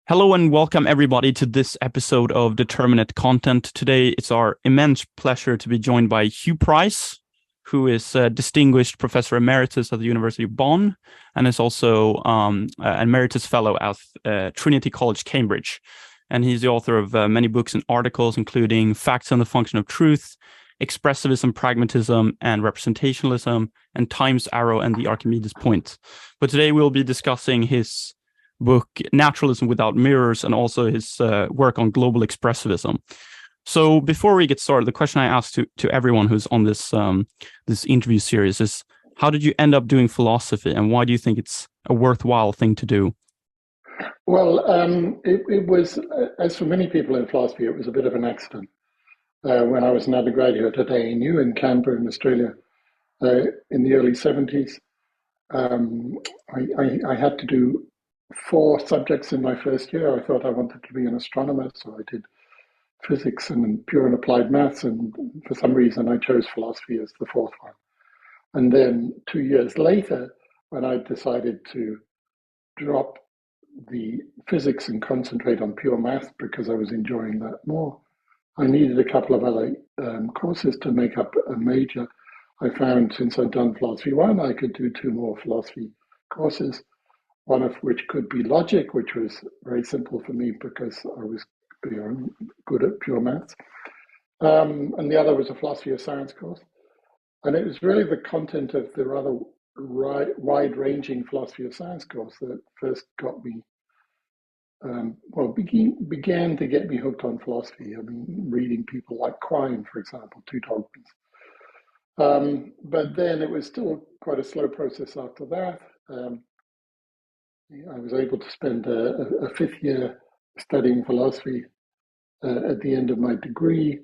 Hello and welcome everybody to this episode of Determinate Content. Today, it's our immense pleasure to be joined by Huw Price, who is a distinguished professor emeritus at the University of Bonn and is also an emeritus fellow at Trinity College, Cambridge. And he's the author of many books and articles, including Facts on the Function of Truth, Expressivism, Pragmatism, and Representationalism, and Time's Arrow and the Archimedes Point. But today we'll be discussing his book Naturalism Without Mirrors and also his work on Global Expressivism. So before we get started, the question I ask to everyone who's on this interview series is, how did you end up doing philosophy, and why do you think it's a worthwhile thing to do? Well, it was, as for many people in philosophy, it was a bit of an accident. When I was an undergraduate at ANU in Canberra in Australia in the early 70s, I had to do 4 subjects in my first year. I thought I wanted to be an astronomer, so I did physics and pure and applied maths, and for some reason I chose philosophy as the 4th one. And then 2 years later, when I decided to drop the physics and concentrate on pure maths because I was enjoying that more, I needed a couple of other courses to make up a major. I found since I'd done philosophy 1, I could do 2 more philosophy courses, one of which could be logic, which was very simple for me because I was good at pure maths. And the other was a philosophy of science course. And it was really the content of the rather wide-ranging philosophy of science course that first got me, began to get me hooked on philosophy. I mean, reading people like Quine, for example, Two Dogmas. But then it was still quite a slow process after that. I was able to spend a 5th year studying philosophy at the end of my degree.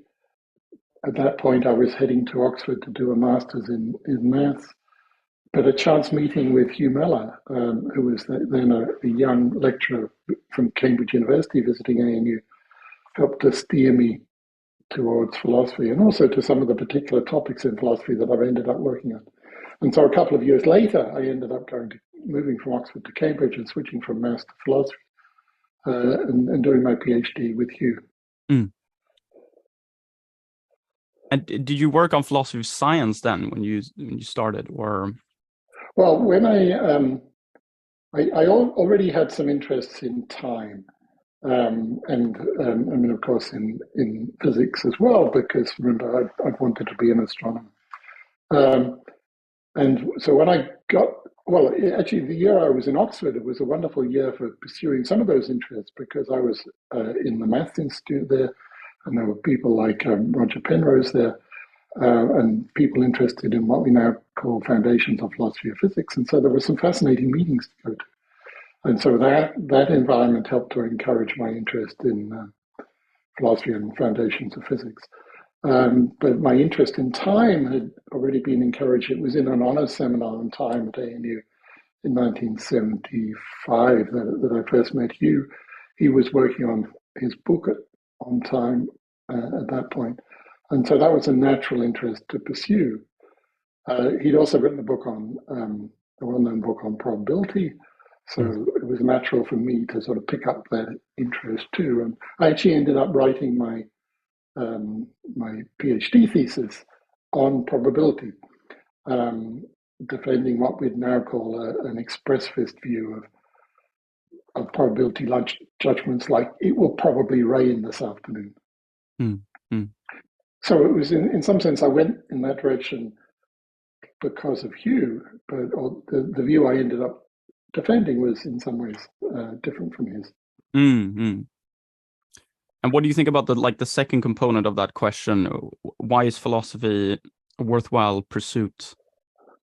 At that point, I was heading to Oxford to do a master's in maths. But a chance meeting with Hugh Mellor, who was then a young lecturer from Cambridge University visiting ANU, helped to steer me towards philosophy and also to some of the particular topics in philosophy that I've ended up working on. And so a couple of years later, I ended up moving from Oxford to Cambridge and switching from maths to philosophy and doing my PhD with Hugh. Mm. And did you work on philosophy of science then when you started, or? Well, when I already had some interests in time, and I mean, of course, in physics as well, because remember, I wanted to be an astronomer. And so when actually, the year I was in Oxford, it was a wonderful year for pursuing some of those interests because I was in the Maths Institute there, and there were people like Roger Penrose there, and people interested in what we now call foundations of philosophy of physics. And so there were some fascinating meetings to go to. And so that environment helped to encourage my interest in philosophy and foundations of physics. But my interest in time had already been encouraged. It was in an honors seminar on time at ANU in 1975 that I first met Hugh. He was working on his book on time at that point. And so that was a natural interest to pursue. He'd also written a well-known book on probability. So it was natural for me to sort of pick up that interest too. And I actually ended up writing my PhD thesis on probability, defending what we'd now call an expressivist view of probability judgments, like it will probably rain this afternoon. Mm. So it was, in some sense, I went in that direction because of Hugh, but the view I ended up defending was in some ways different from his. Mm-hmm. And what do you think about the second component of that question? Why is philosophy a worthwhile pursuit?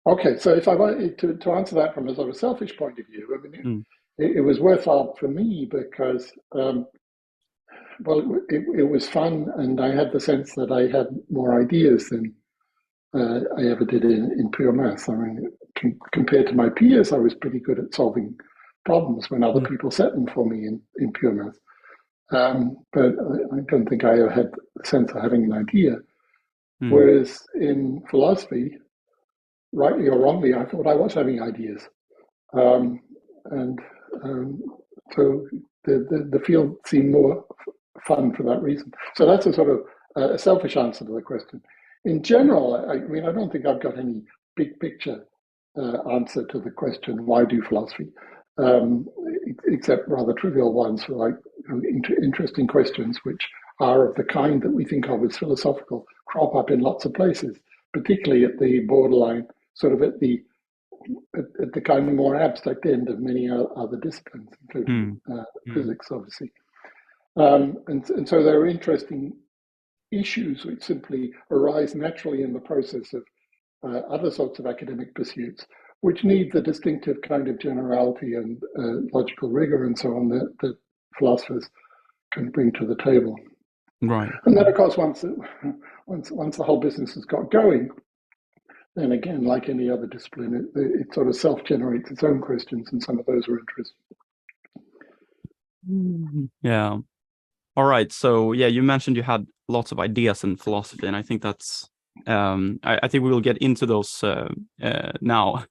Okay, so if I wanted to answer that from a sort of selfish point of view, I mean, it was worthwhile for me because, it was fun, and I had the sense that I had more ideas than I ever did in pure maths. I mean, compared to my peers, I was pretty good at solving problems when other people set them for me in pure maths. But I don't think I ever had the sense of having an idea. Whereas in philosophy, rightly or wrongly, I thought I was having ideas. So the field seemed more fun for that reason. So that's a sort of a selfish answer to the question. In general, I mean, I don't think I've got any big picture answer to the question, why do philosophy? Except rather trivial ones, like interesting questions which are of the kind that we think of as philosophical, crop up in lots of places, particularly at the borderline, sort of at the kind of more abstract end of many other disciplines, including physics, obviously. And so there are interesting issues which simply arise naturally in the process of other sorts of academic pursuits, which need the distinctive kind of generality and logical rigor and so on that philosophers can bring to the table. Right. And then, of course, once the whole business has got going, then again, like any other discipline, it sort of self-generates its own questions, and some of those are interesting. Yeah. All right. So yeah, you mentioned you had lots of ideas in philosophy, and I think that's I think we will get into those now.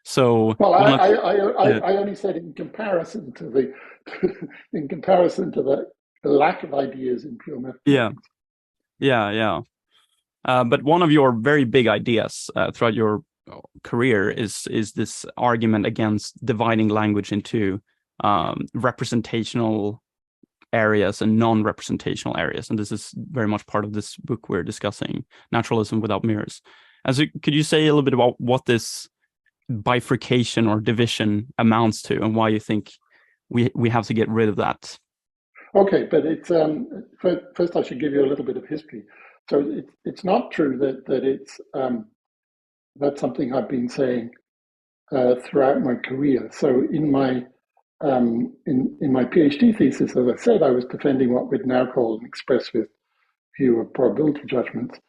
So well, I only said in comparison to the lack of ideas in pure mathematics. Yeah. But one of your very big ideas throughout your career is this argument against dividing language into representational areas and non-representational areas, and this is very much part of this book we're discussing, Naturalism Without Mirrors. Could you say a little bit about what this bifurcation or division amounts to, and why you think we have to get rid of that? Okay, but it's first I should give you a little bit of history. So it's not true that it's that's something I've been saying throughout my career. So in my PhD thesis, as I said, I was defending what we'd now call an expressivist view of probability judgments.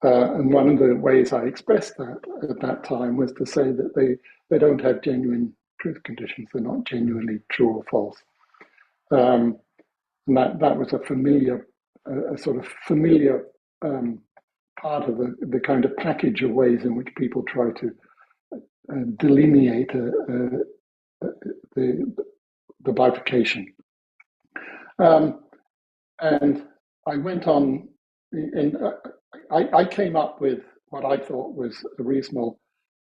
And one of the ways I expressed that at that time was to say that they don't have genuine truth conditions. They're not genuinely true or false. And that was a sort of familiar part of the kind of package of ways in which people try to delineate the bifurcation. And I went on, and I came up with what I thought was a reasonable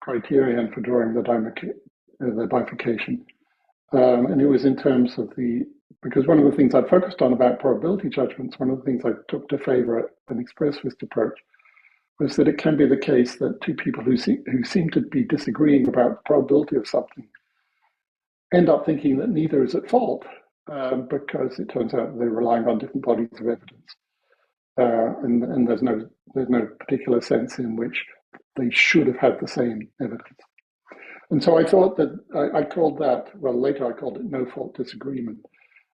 criterion for drawing the bifurcation. And it was in terms of because one of the things I focused on about probability judgments, one of the things I took to favor an expressivist approach, was that it can be the case that two people who seem to be disagreeing about the probability of something end up thinking that neither is at fault, because it turns out they're relying on different bodies of evidence, and there's no particular sense in which they should have had the same evidence. And so I thought that I called that, well, later I called it no fault disagreement.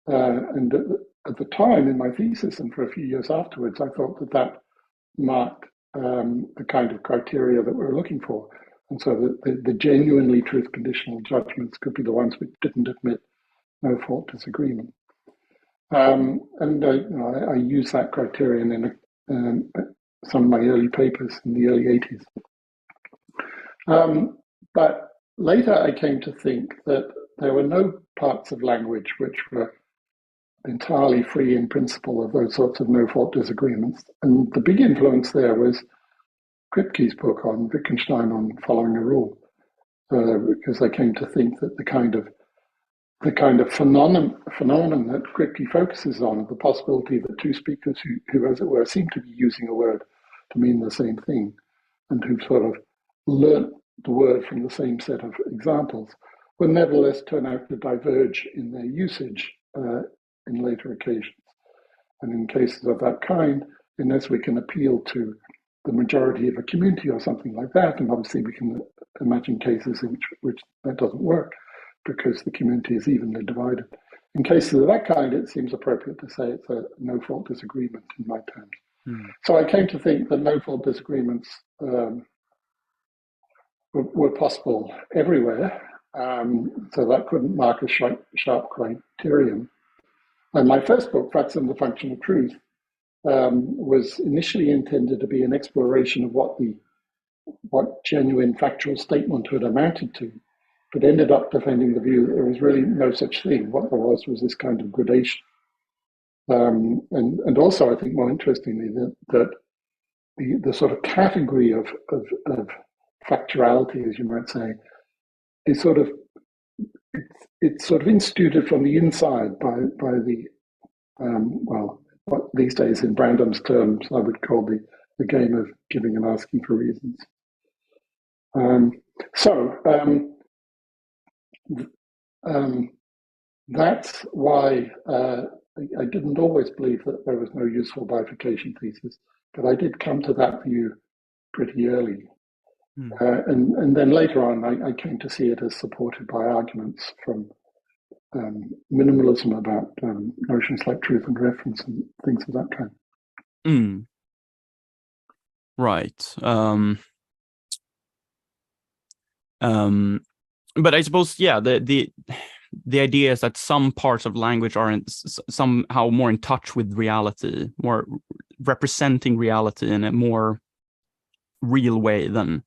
And at the time in my thesis and for a few years afterwards, I thought that marked the kind of criteria that we were looking for. And so the genuinely truth conditional judgments could be the ones which didn't admit no fault disagreement. And I used that criterion in some of my early papers in the early 80s. But later I came to think that there were no parts of language which were entirely free in principle of those sorts of no fault disagreements. And the big influence there was Kripke's book on Wittgenstein on following a rule, because I came to think that the kind of phenomenon that Kripke focuses on, the possibility that two speakers who, as it were, seem to be using a word to mean the same thing, and who've sort of learnt the word from the same set of examples, will nevertheless turn out to diverge in their usage in later occasions. And in cases of that kind, unless we can appeal to the majority of a community or something like that, and obviously we can imagine cases in which that doesn't work because the community is evenly divided. In cases of that kind, it seems appropriate to say it's a no-fault disagreement in my terms. So I came to think that no-fault disagreements were possible everywhere, so that couldn't mark a sharp criterion. And my first book, Facts and the Function of Truth, was initially intended to be an exploration of what genuine factual statementhood amounted to. but ended up defending the view that there was really no such thing. What there was this kind of gradation. And also, I think more interestingly, that the sort of category of factuality, as you might say, is sort of it's sort of instituted from the inside by the well, what these days in Brandon's terms I would call the game of giving and asking for reasons. That's why I didn't always believe that there was no useful bifurcation thesis, but I did come to that view pretty early. And then later on, I came to see it as supported by arguments from minimalism about notions like truth and reference and things of that kind. Right. But I suppose, yeah, the idea is that some parts of language are somehow more in touch with reality, more representing reality in a more real way than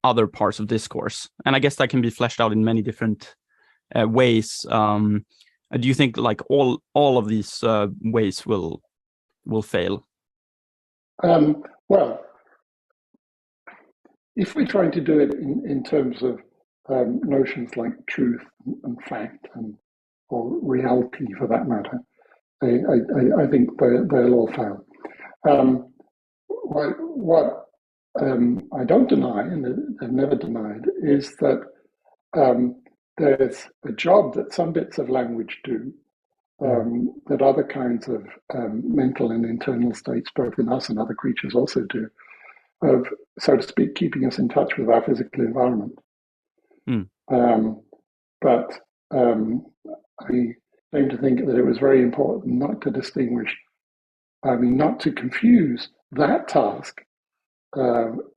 other parts of discourse. And I guess that can be fleshed out in many different ways. Do you think like all of these ways will fail? Well, if we're trying to do it in terms of notions like truth and fact or reality, for that matter, I think they'll all fail. What I don't deny, and I've never denied, is that there's a job that some bits of language do that other kinds of mental and internal states, both in us and other creatures, also do, of, so to speak, keeping us in touch with our physical environment. But I came to think that it was very important not to distinguish, not to confuse that task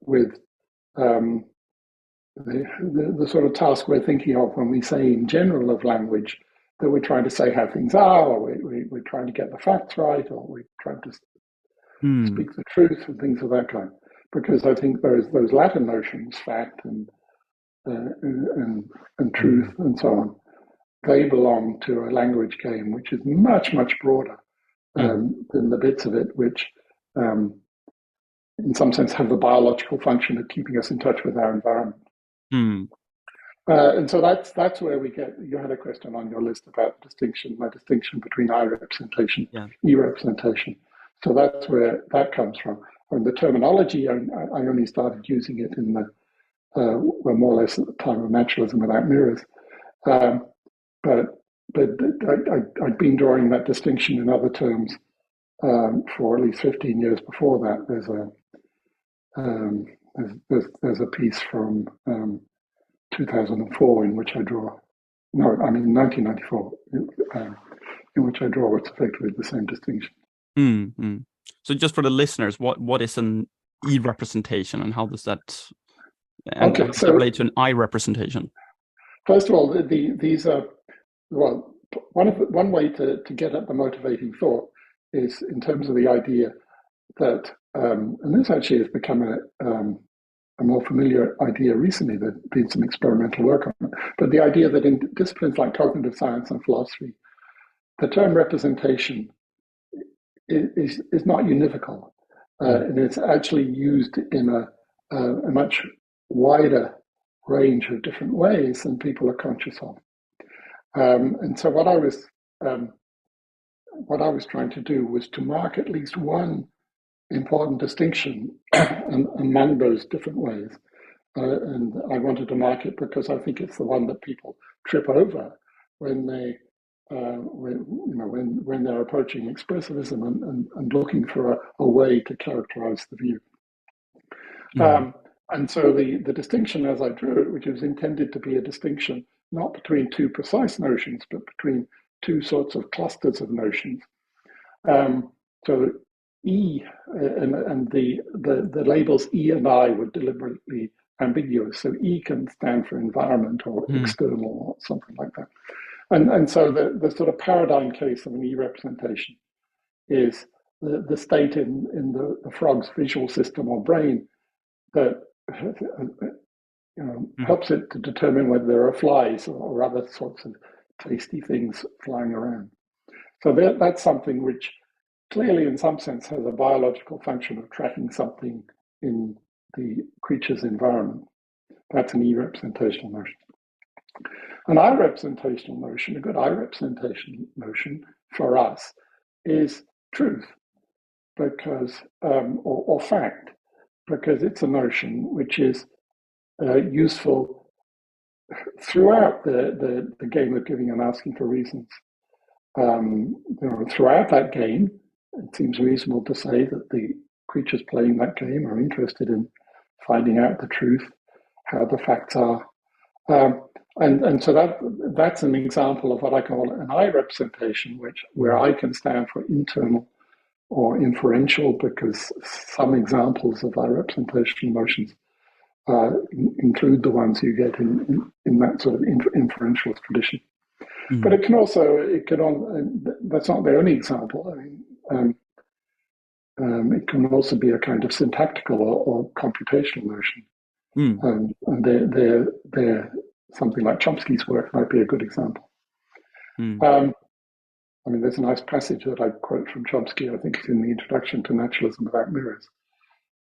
with the sort of task we're thinking of when we say in general of language that we're trying to say how things are, or we're trying to get the facts right, or we're trying to speak the truth and things of that kind. Because I think those Latin notions, fact and truth and so on, they belong to a language game which is much, much broader than the bits of it which, in some sense, have the biological function of keeping us in touch with our environment. And so that's where we get. You had a question on your list about my distinction between I representation, E representation. So that's where that comes from. And the terminology, I only started using it in well, more or less at the time of naturalism without mirrors. But I'd been drawing that distinction in other terms for at least 15 years before that. There's a piece from 2004 in which I draw. No, I mean 1994, in which I draw what's effectively the same distinction. So, just for the listeners, what is an E representation, and how does that relate to an I representation? First of all, these are, well, one way to get at the motivating thought is in terms of the idea that, and this actually has become a more familiar idea recently. There's been some experimental work on it, but the idea that in disciplines like cognitive science and philosophy, the term representation is not univocal, and it's actually used in a much wider range of different ways than people are conscious of. And so what I was trying to do was to mark at least one important distinction among those different ways. And I wanted to mark it because I think it's the one that people trip over when they're approaching expressivism and looking for a way to characterize the view. And so the distinction as I drew it, which was intended to be a distinction not between two precise notions, but between two sorts of clusters of notions. So E and the labels E and I were deliberately ambiguous. So E can stand for environment or external or something like that. And so the sort of paradigm case of an E representation is the state in the frog's visual system or brain that helps it to determine whether there are flies or other sorts of tasty things flying around. So that's something which clearly, in some sense, has a biological function of tracking something in the creature's environment. That's an E-representational notion. An I-representational notion, a good I-representation notion for us is truth, because or fact, because it's a notion which is useful throughout the game of giving and asking for reasons. Throughout that game, it seems reasonable to say that the creatures playing that game are interested in finding out the truth, how the facts are. And so that's an example of what I call an I representation, where I can stand for internal or inferential, because some examples of I representation notions include the ones you get in that sort of inferential tradition. Mm. But that's not the only example. It can also be a kind of syntactical or computational notion. Mm. And something like Chomsky's work might be a good example. Mm. There's a nice passage that I quote from Chomsky, I think it's in the introduction to Naturalism Without Mirrors,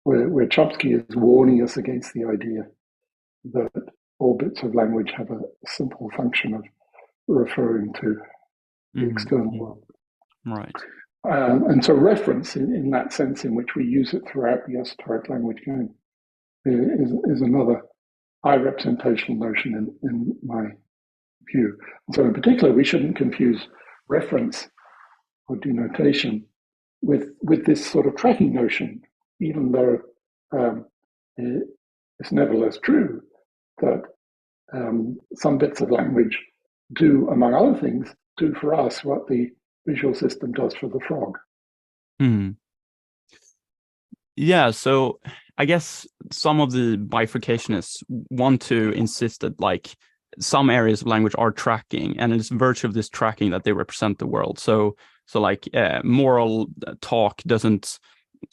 where Chomsky is warning us against the idea that all bits of language have a simple function of referring to the external world. Right. And so reference, in that sense in which we use it throughout the esoteric language game, is another I-representational notion in my view. And so in particular, we shouldn't confuse reference or denotation with this sort of tracking notion, even though it's nevertheless true that some bits of language do, among other things, do for us what the visual system does for the frog. Hmm. Yeah, so I guess some of the bifurcationists want to insist that like some areas of language are tracking, and it's virtue of this tracking that they represent the world. So like moral talk doesn't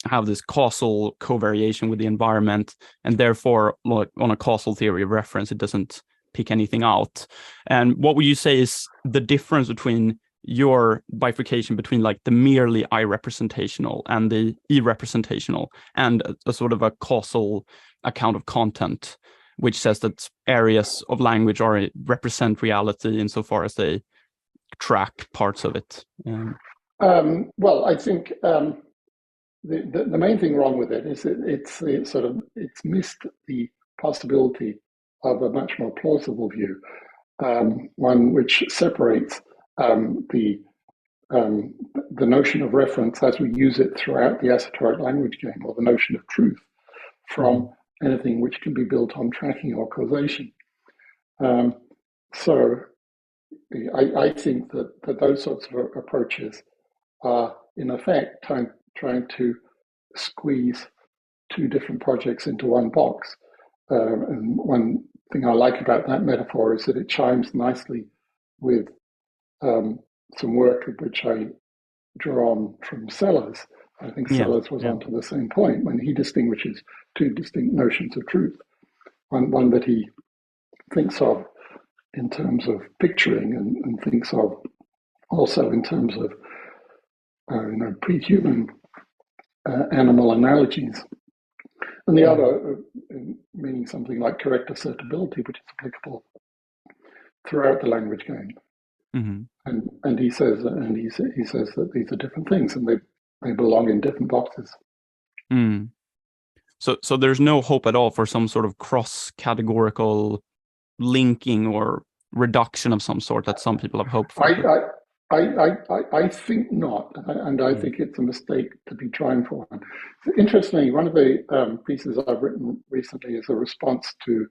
have this causal covariation with the environment, and therefore, like on a causal theory of reference, it doesn't pick anything out. And what would you say is the difference between your bifurcation between like the merely I representational and the E representational, and a sort of a causal account of content, which says that areas of language represent reality insofar as they track parts of it? Well, I think the main thing wrong with it is it's missed the possibility of a much more plausible view, one which separates the notion of reference as we use it throughout the esoteric language game, or the notion of truth, from anything which can be built on tracking or causation. So I think that those sorts of approaches are, in effect, trying to squeeze two different projects into one box. And one thing I like about that metaphor is that it chimes nicely with some work which I draw on from Sellers. I think Sellers was onto the same point when he distinguishes two distinct notions of truth. One that he thinks of in terms of picturing, and thinks of also in terms of pre-human animal analogies, and the other meaning something like correct assertability, which is applicable throughout the language game. Mm-hmm. And he says that these are different things, and they belong in different boxes. Mm. So there's no hope at all for some sort of cross-categorical linking or reduction of some sort that some people have hoped for. I think not, and I think it's a mistake to be trying for one. Interestingly, one of the pieces I've written recently is a response to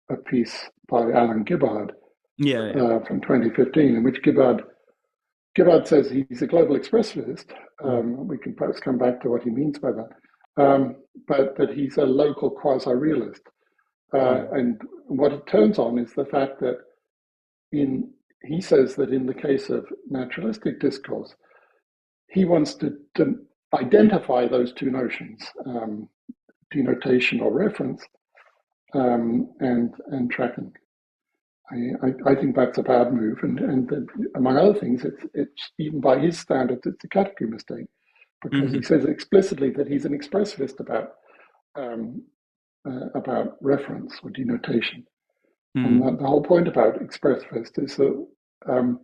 a piece by Alan Gibbard from 2015, in which Gibbard says he's a global expressivist. We can perhaps come back to what he means by that, but that he's a local quasi-realist. And what it turns on is the fact that he says that in the case of naturalistic discourse, he wants to identify those two notions, denotation or reference, and tracking. I think that's a bad move, and among other things, it's even by his standards, it's a category mistake because he Hmm. says explicitly that he's an expressivist um, about reference or denotation, and Mm. the whole point about expressivist is that um,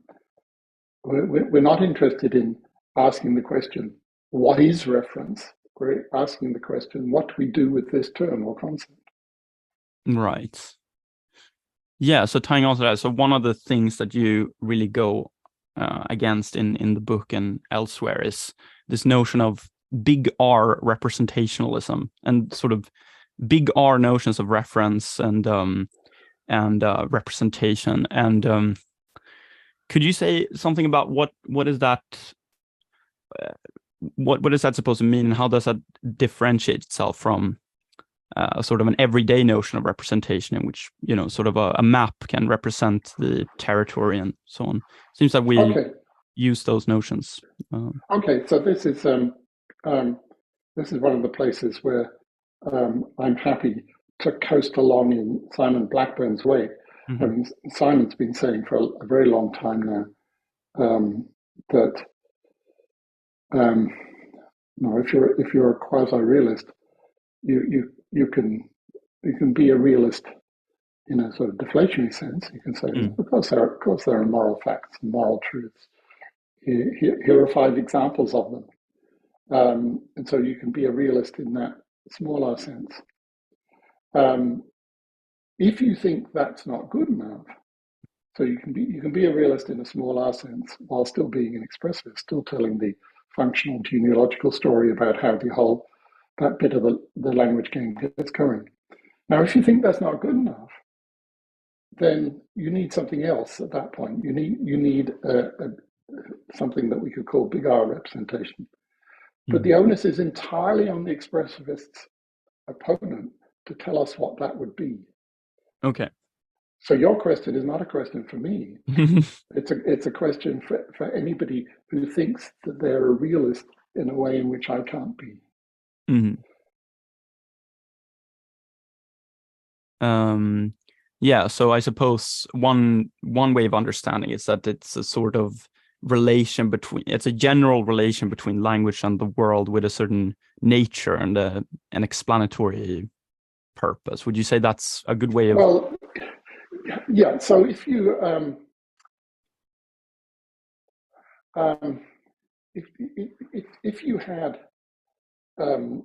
we're not interested in asking the question, what is reference? We're asking the question, what do we do with this term or concept? Right. Yeah, so tying on to that, so one of the things that you really go against in the book and elsewhere is this notion of big R representationalism and sort of big R notions of reference and representation. And could you say something about what is that? What is that supposed to mean, and how does that differentiate itself from sort of an everyday notion of representation in which, sort of a map can represent the territory and so on? Seems that we Okay, use those notions. okay. So um, this is one of the places where I'm happy to coast along in Simon Blackburn's way. I Mhm. mean, Simon's been saying for a very long time now that um, if you're a quasi realist, you can be a realist in a sort of deflationary sense. You can say, Mm. of course there are moral facts and moral truths. Here are 5 examples of them. And so you can be a realist in that smaller sense. Um, if you think that's not good enough, so you can be a realist in a small R sense while still being an expressivist, still telling the functional genealogical story about how that bit of the language game gets going. Now, if you think that's not good enough, then you need something else at that point. You need something that we could call big R representation. But the Mm. onus is entirely on the expressivist's opponent to tell us what that would be. Okay. So your question is not a question for me. It's a question for anybody who thinks that they're a realist in a way in which I can't be. Mhm. Um, yeah, so I suppose one way of understanding is that it's a sort of it's a general relation between language and the world with a certain nature and an explanatory purpose. Would you say that's a good way of? Well, yeah. So um, if you had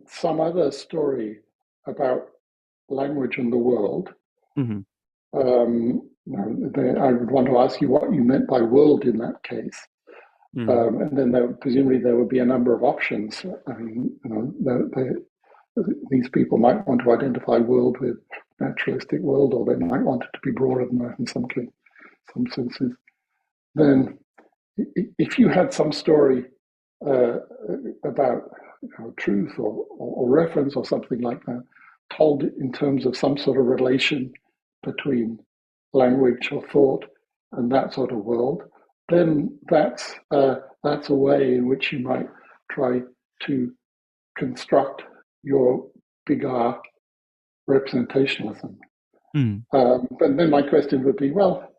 some other story about language and the world, Mhm. I would want to ask you what you meant by world in that case. Mhm. And then presumably there would be a number of options. I mean, these people might want to identify world with naturalistic world, or they might want it to be broader than that in some senses. Then, if you had some story uh, about truth or reference or something like that, told in terms of some sort of relation between language or thought and that sort of world, then that's a way in which you might try to construct your big R representationalism. Mhm. But then my question would be, well,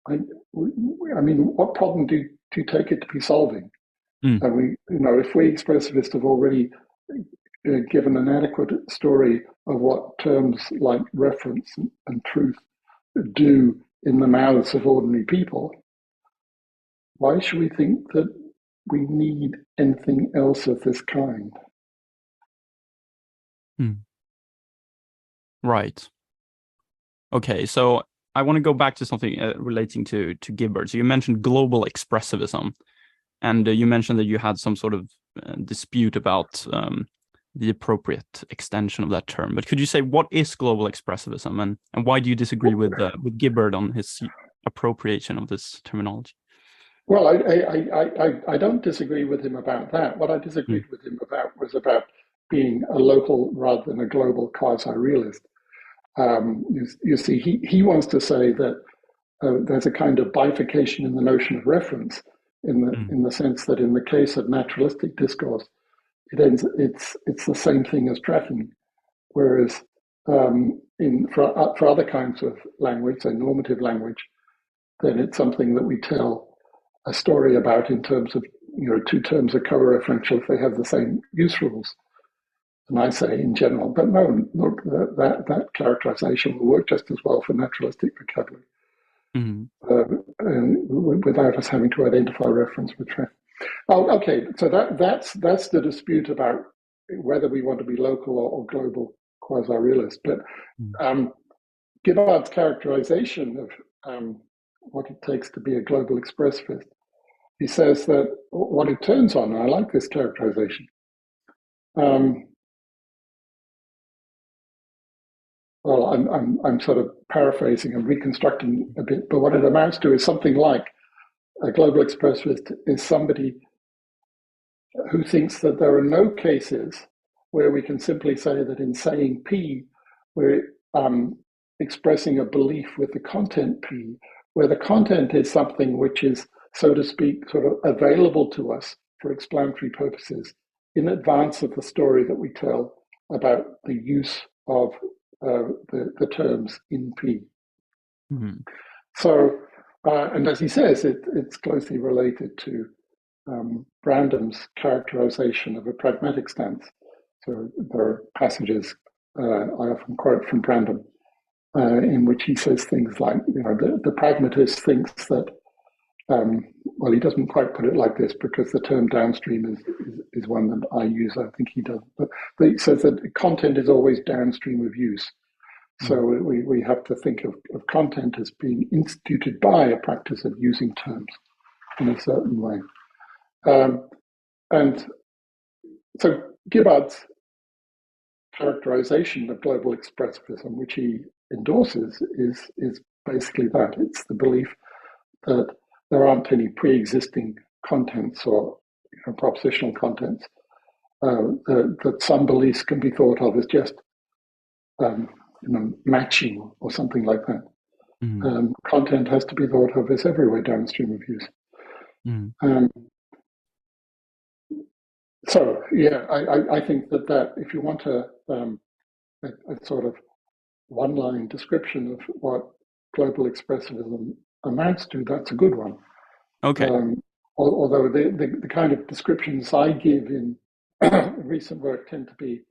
I, I mean, what problem do you take it to be solving? Mhm. And if we expressivists have already given an adequate story of what terms like reference and truth do in the mouths of ordinary people, why should we think that we need anything else of this kind? Mhm. Right. Okay, so I want to go back to something relating to Gibbard. So you mentioned global expressivism, and you mentioned that you had some sort of dispute about the appropriate extension of that term. But could you say what is global expressivism, and why do you disagree with Gibbard on his appropriation of this terminology? Well, I don't disagree with him about that. What I Mm. disagreed with him about was about being a local rather than a global quasi-realist. You see, he wants to say that there's a kind of bifurcation in the notion of reference, Mm. in the sense that in the case of naturalistic discourse, it's the same thing as tracking, whereas for other kinds of language, say normative language, then it's something that we tell a story about in terms of, two terms are co-referential if they have the same use rules. And I say in general, but no, look, that characterization will work just as well for naturalistic vocabulary, without us having to identify reference with trend. Oh, okay. So that's the dispute about whether we want to be local or global quasi-realist. But Gibbard's characterization of what it takes to be a global expressivist, he says that what it turns on, and I like this characterization. Well, I'm sort of paraphrasing and reconstructing a bit, but what it amounts to is something like a global expressivist is somebody who thinks that there are no cases where we can simply say that in saying P, we're expressing a belief with the content P, where the content is something which is, so to speak, sort of available to us for explanatory purposes in advance of the story that we tell about the use of the terms in P. So, and as he says, it's closely related to Brandam's characterization of a pragmatic stance. So there are passages I often quote from Brandam in which he says things like, the pragmatist thinks that, well, he doesn't quite put it like this because the term downstream is one that I use. I think he does, but he says that content is always downstream of use. So we have to think of content as being instituted by a practice of using terms in a certain way. And so Gibbard's characterization of global expressivism, which he endorses, is basically that. It's the belief that there aren't any pre-existing contents or propositional contents, that some beliefs can be thought of as just matching or something like that. Content has to be thought of as everywhere downstream of use. So yeah, I think that if you want a sort of one-line description of what global expressivism amounts to, that's a good one. Okay. Although the kind of descriptions I give in recent work tend to be,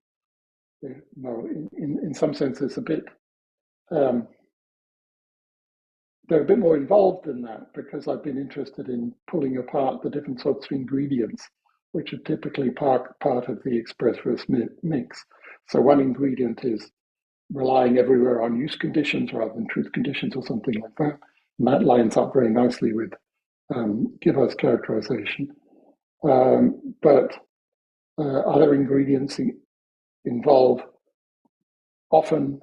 in some senses, a bit. They're a bit more involved than that because I've been interested in pulling apart the different sorts of ingredients which are typically part of the expressivist mix. So one ingredient is relying everywhere on use conditions rather than truth conditions or something like that. And that lines up very nicely with Gibbard's characterization. But other ingredients involve often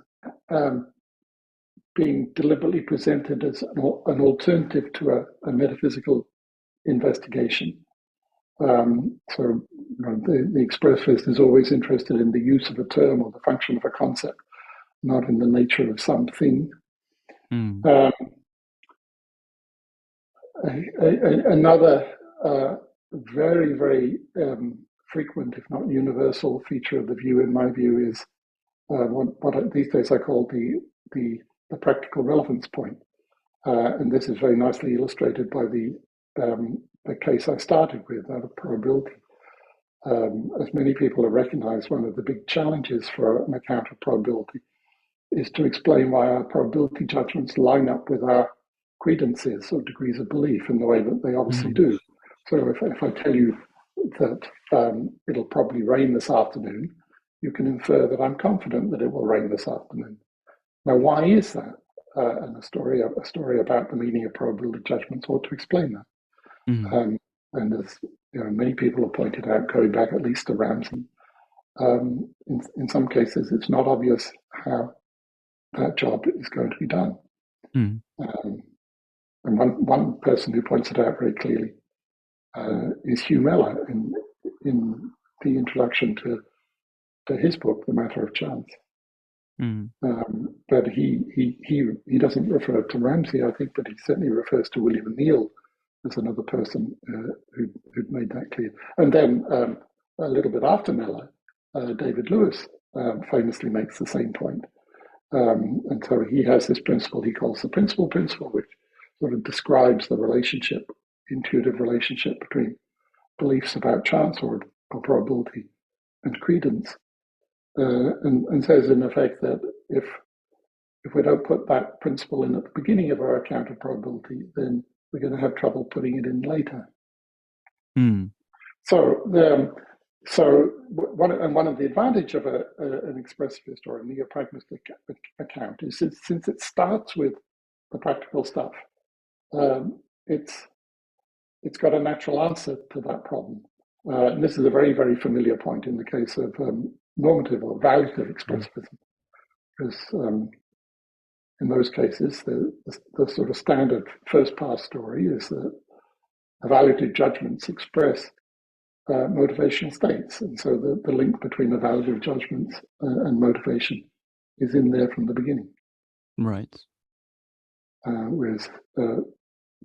being deliberately presented as an alternative to a metaphysical investigation. So the expressivist is always interested in the use of a term or the function of a concept, not in the nature of something. Another very, very frequent, if not universal, feature of the view, in my view, is what these days I call the practical relevance point. And this is very nicely illustrated by the case I started with, that of probability. As many people have recognized, one of the big challenges for an account of probability is to explain why our probability judgments line up with our credences or degrees of belief in the way that they obviously do. So if I tell you that it'll probably rain this afternoon, you can infer that I'm confident that it will rain this afternoon. Now, why is that? And a story about the meaning of probability judgments ought to explain that. And as many people have pointed out, going back at least to Ramsey, in some cases it's not obvious how that job is going to be done. And one person who points it out very clearly is Huw Miller in the introduction to his book, The Matter of Chance. But he doesn't refer to Ramsey, I think, but he certainly refers to William Neal as another person who'd made that clear. And then a little bit after Miller, David Lewis famously makes the same point. And so he has this principle he calls the principle, which sort of describes the relationship, intuitive relationship between beliefs about chance or probability and credence, and says in effect that if we don't put that principle in at the beginning of our account of probability, then we're going to have trouble putting it in later. So one of the advantage of an expressivist or a neo-pragmatic account is since it starts with the practical stuff, it's got a natural answer to that problem. And this is a very, very familiar point in the case of normative or valuative expressivism, because in those cases, the sort of standard first pass story is that evaluative judgments express motivational states. And so the link between evaluative judgments and motivation is in there from the beginning. Right. Whereas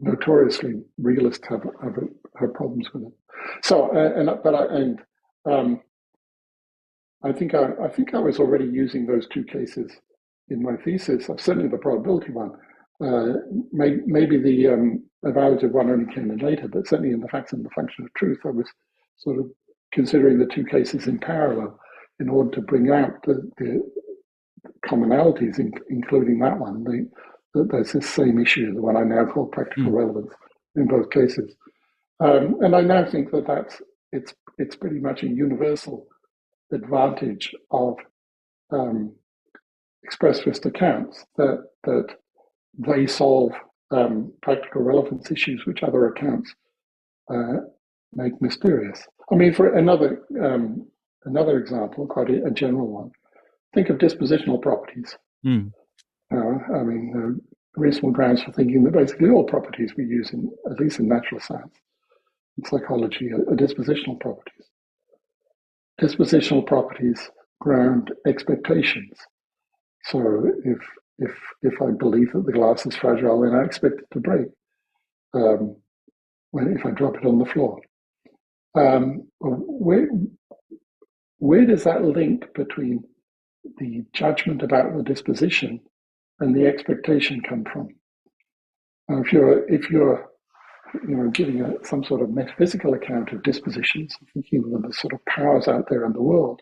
notoriously realists have problems with it. So, I think I was already using those two cases in my thesis. Certainly the probability one. Maybe the evaluative one only came in later, but certainly in the facts and the function of truth, I was sort of considering the two cases in parallel in order to bring out the commonalities, including that one. There's this same issue, the one I now call practical relevance, in both cases. And I now think that it's pretty much a universal advantage of expressivist accounts that they solve practical relevance issues which other accounts make mysterious. I mean, for another example, quite a general one, think of dispositional properties. I mean, there are reasonable grounds for thinking that basically all properties we use, at least in natural science and psychology, are dispositional properties. Dispositional properties ground expectations. So if I believe that the glass is fragile, then I expect it to break if I drop it on the floor. Where does that link between the judgment about the disposition and the expectation come from? If you're giving some sort of metaphysical account of dispositions, thinking of them as sort of powers out there in the world,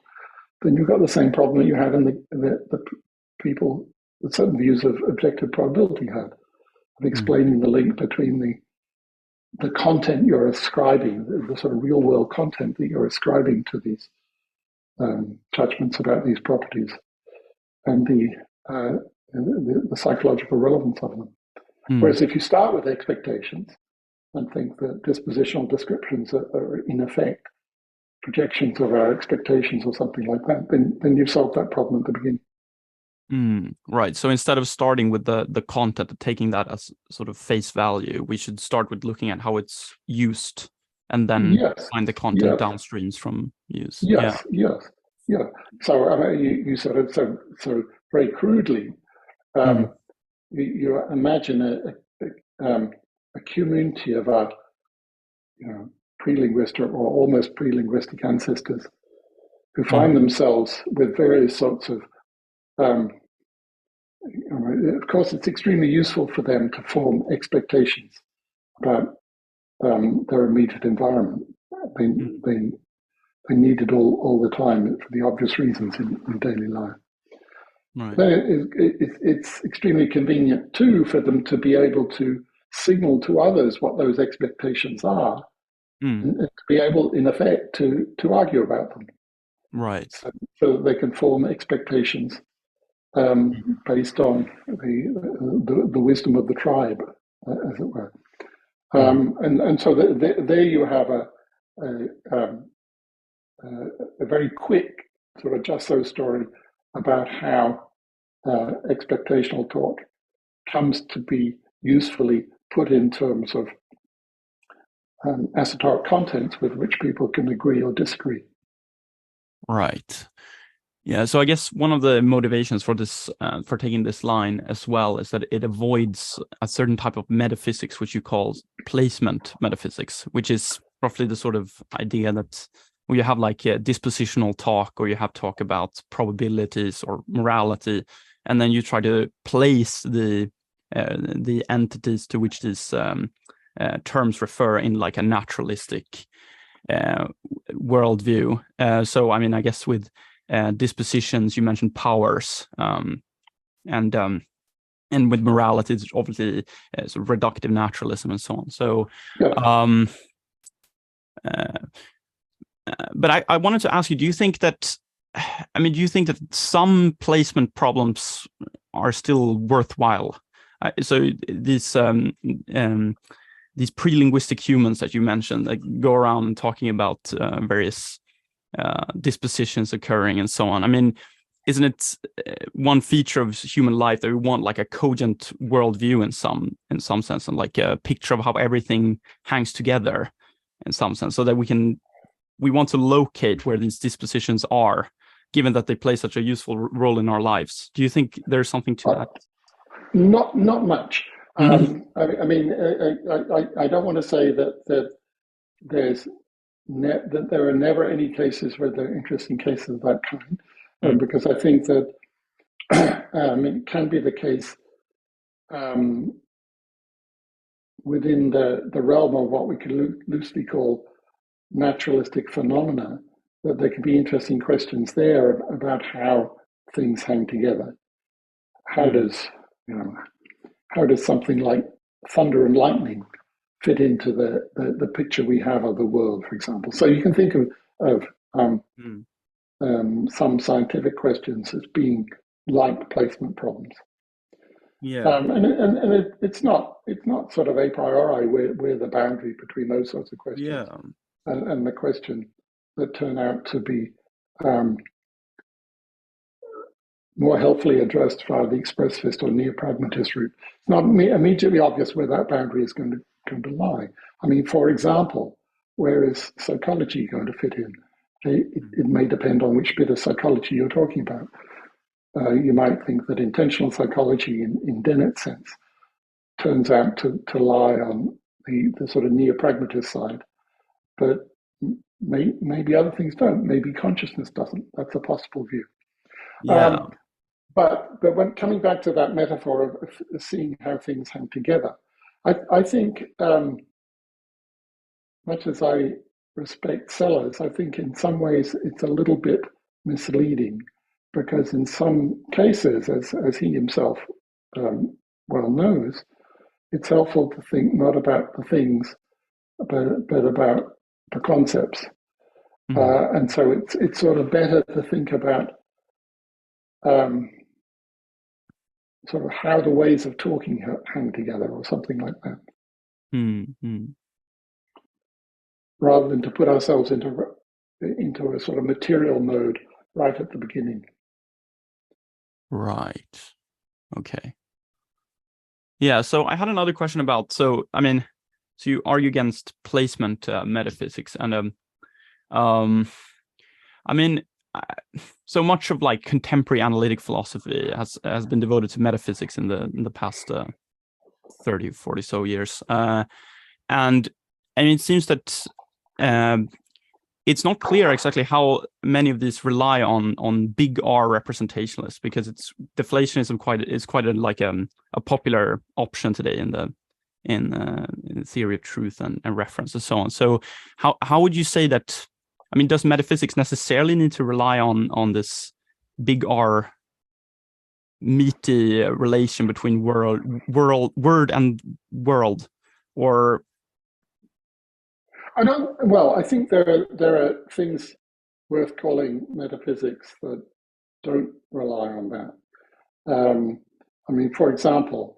then you've got the same problem that you had in the people that certain views of objective probability had, of explaining the link between the content you're ascribing, the sort of real world content that you're ascribing to these judgments about these properties, and the psychological relevance of them. Whereas if you start with expectations and think that dispositional descriptions are in effect projections of our expectations or something like that, then you've solved that problem at the beginning. Right. So instead of starting with the content, taking that as sort of face value, we should start with looking at how it's used, and then find the content downstreams from use. Yes. So you sort of so very crudely, you imagine a community of our pre-linguistic or almost pre-linguistic ancestors who find themselves with various sorts of of course, it's extremely useful for them to form expectations about their immediate environment. They need it all the time for the obvious reasons in daily life. Right. It's extremely convenient too for them to be able to signal to others what those expectations are, and to be able, in effect, to argue about them. Right. So that they can form expectations based on the wisdom of the tribe, as it were. And so there you have a very quick sort of just so story about how expectational talk comes to be usefully put in terms of esoteric contents with which people can agree or disagree. Right. Yeah. So I guess one of the motivations for this, for taking this line as well, is that it avoids a certain type of metaphysics, which you call placement metaphysics, which is roughly the sort of idea that where you have like a dispositional talk, or you have talk about probabilities or morality, and then you try to place the entities to which these terms refer in like a naturalistic worldview. So I mean, I guess with dispositions, you mentioned powers, and with morality, it's obviously sort of reductive naturalism and so on. So, Yeah. but I wanted to ask you, do you think that some placement problems are still worthwhile? So these pre-linguistic humans that you mentioned, like, go around talking about various dispositions occurring and so on. I mean, isn't it one feature of human life that we want like a cogent worldview in some sense, and like a picture of how everything hangs together in some sense, so that we want to locate where these dispositions are, given that they play such a useful role in our lives? Do you think there's something to that? Not much. Mm-hmm. I mean, I don't want to say that there's that there are never any cases where there are interesting cases of that kind, because I think that it can be the case within the realm of what we could loosely call naturalistic phenomena, that there could be interesting questions there about how things hang together. How does how does something like thunder and lightning fit into the picture we have of the world, for example? So you can think of some scientific questions as being like placement problems. Yeah. It's not sort of a priori where the boundary between those sorts of questions Yeah. and the question that turn out to be more helpfully addressed via the expressivist or neo-pragmatist route. It's not immediately obvious where that boundary is going to lie. I mean, for example, where is psychology going to fit in? It may depend on which bit of psychology you're talking about. You might think that intentional psychology in Dennett's sense turns out to lie on the sort of neo-pragmatist side, but maybe other things don't. Maybe consciousness doesn't. That's a possible view. Yeah. But when coming back to that metaphor of seeing how things hang together, I think, much as I respect Sellers, I think in some ways it's a little bit misleading, because in some cases, as he himself well knows, it's helpful to think not about the things, but about the concepts. And so it's sort of better to think about sort of how the ways of talking hang together, or something like that, rather than to put ourselves into a sort of material mode right at the beginning. Right. Okay. Yeah. So I had another question about. So I mean, so you argue against placement metaphysics, and I mean, so much of like contemporary analytic philosophy has been devoted to metaphysics in the past 30, 40 so years, and it seems that it's not clear exactly how many of these rely on big R representationalists, because it's deflationism is quite a popular option today in the theory of truth and reference and so on. So how would you say that? I mean, does metaphysics necessarily need to rely on this big R meaty relation between word and world, or? I think there are things worth calling metaphysics that don't rely on that. I mean, for example,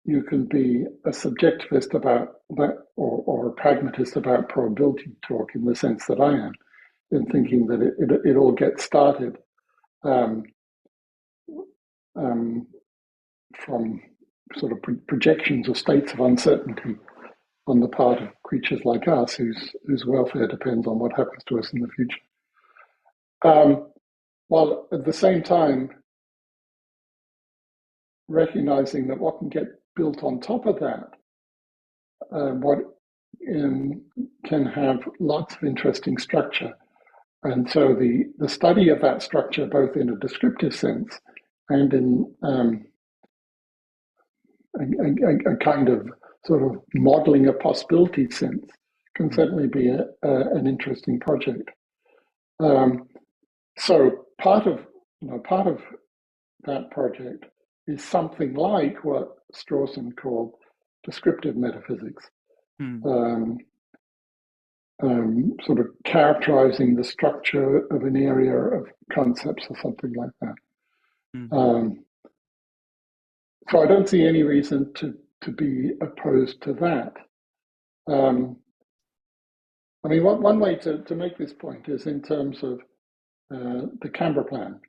you can be a subjectivist about that, or a pragmatist about probability talk, in the sense that I am, in thinking that it all gets started um, from sort of projections or states of uncertainty on the part of creatures like us, whose welfare depends on what happens to us in the future. While at the same time recognizing that what can get built on top of that, what can have lots of interesting structure, And so the study of that structure, both in a descriptive sense and in a kind of sort of modeling a possibility sense, can certainly be an interesting project. So part of that project is something like what Strawson called descriptive metaphysics, sort of characterizing the structure of an area of concepts or something like that. So I don't see any reason to be opposed to that. I mean, one way to make this point is in terms of the Canberra Plan,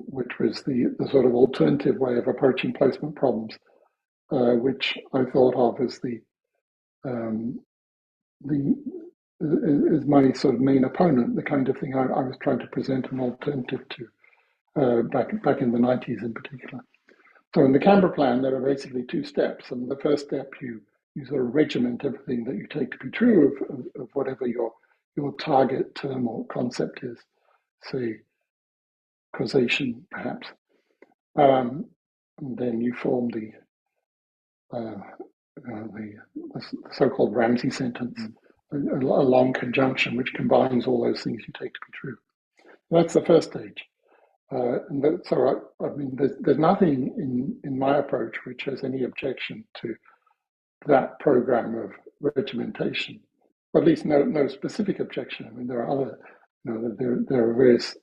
which was the sort of alternative way of approaching placement problems, which I thought of as is my sort of main opponent, the kind of thing I was trying to present an alternative to back in the 90s in particular. So in the Canberra Plan, there are basically two steps. And the first step, you sort of regiment everything that you take to be true of whatever your target term or concept is, say causation, perhaps. And then you form the so-called Ramsey sentence, a long conjunction which combines all those things you take to be true. That's the first stage. So I mean, there's nothing in my approach which has any objection to that program of regimentation, or at least no specific objection. I mean, there are other, there are various